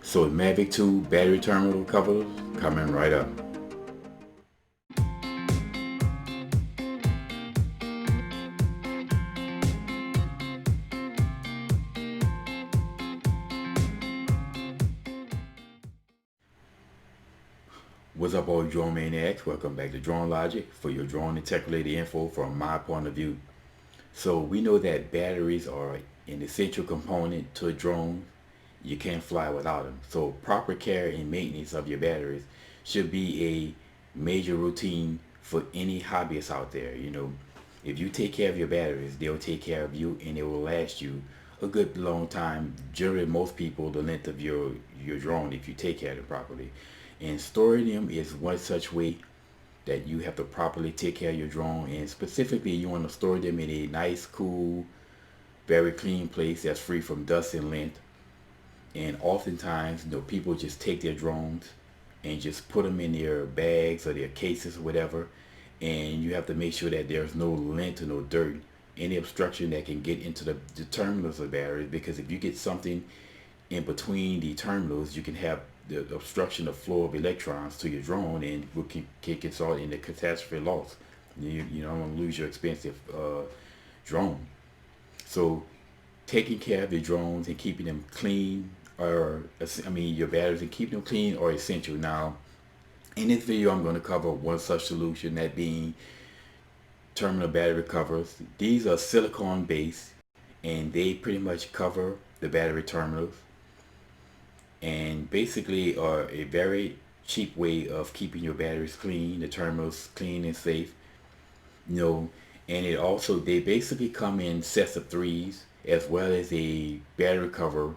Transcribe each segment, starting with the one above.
So Mavic 2 battery terminal cover coming right up. What's up, all drone maniacs? Welcome back to Drone Logic for your drone and tech related info from my point of view. So we know that batteries are an essential component to a drone. You can't fly without them. So proper care and maintenance of your batteries should be a major routine for any hobbyist out there. If you take care of your batteries, they'll take care of you, and it will last you a good long time. Generally, most people, the length of your drone, if you take care of them properly. And storing them is one such way that you have to properly take care of your drone. And specifically, you want to store them in a nice, cool, very clean place that's free from dust and lint. And oftentimes, people just take their drones and just put them in their bags or their cases or whatever. And you have to make sure that there's no lint or no dirt, any obstruction that can get into the terminals of the batteries. Because if you get something in between the terminals, you can have the obstruction of flow of electrons to your drone, and will can result in a catastrophe loss. You don't want to lose your expensive drone. So taking care of your drones and keeping them clean, or your batteries, and keeping them clean, are essential. Now, in this video, I'm going to cover one such solution, that being terminal battery covers. These are silicone based, and they pretty much cover the battery terminals, and basically are a very cheap way of keeping your batteries clean, the terminals clean and safe. And it also, they basically come in sets of threes, as well as a battery cover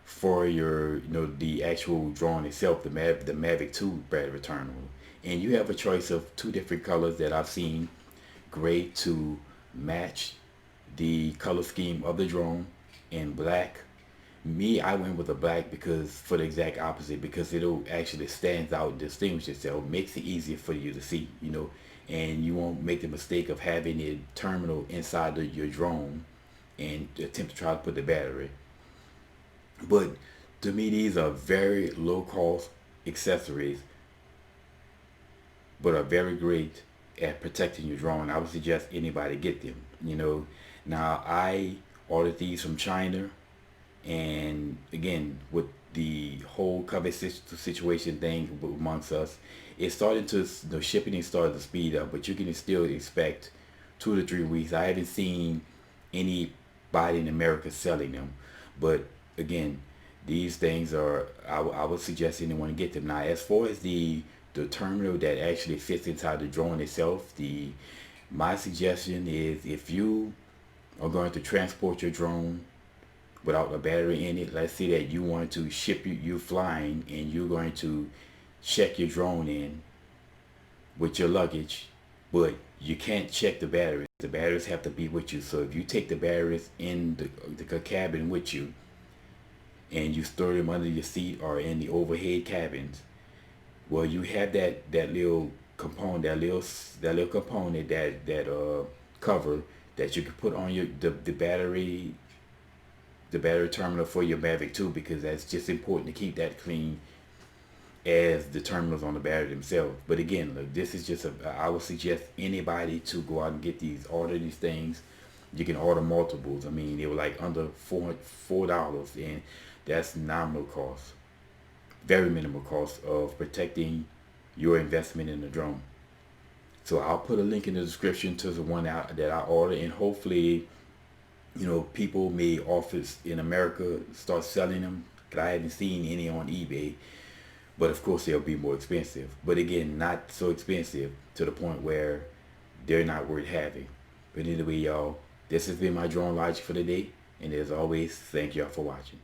for your, the actual drone itself, the Mavic 2 battery terminal. And you have a choice of two different colors that I've seen, gray to match the color scheme of the drone, and black. I went with the black because, for the exact opposite, because it'll actually stands out and distinguish itself, makes it easier for you to see, and you won't make the mistake of having a terminal inside of your drone and attempt to try to put the battery. But to me, these are very low cost accessories, but are very great at protecting your drone. I would suggest anybody get them. Now, I ordered these from China, and again, with the whole COVID situation thing amongst us, it's starting to, the shipping is starting to speed up, but you can still expect 2 to 3 weeks. I haven't seen anybody in America selling them, but again, these things are, I would suggest anyone get them. Now, as far as the terminal that actually fits inside the drone itself, my suggestion is, if you are going to transport your drone without a battery in it, let's say that you want to ship, you flying, and you're going to check your drone in with your luggage, but you can't check the batteries. The batteries have to be with you. So if you take the batteries in the cabin with you, and you store them under your seat or in the overhead cabins, well, you have that little component, that little component, that cover that you can put on the battery terminal for your Mavic 2, because that's just important to keep that clean as the terminals on the battery themselves. But again, look, this is just I would suggest anybody to go out and get these, order these things. You can order multiples. They were like under $4, and that's nominal cost, very minimal cost of protecting your investment in the drone. So I'll put a link in the description to the one that I ordered, and hopefully, people may office in America start selling them, because I haven't seen any on eBay. But of course, they'll be more expensive. But again, not so expensive to the point where they're not worth having. But anyway, y'all, this has been my drone logic for the day. And as always, thank y'all for watching.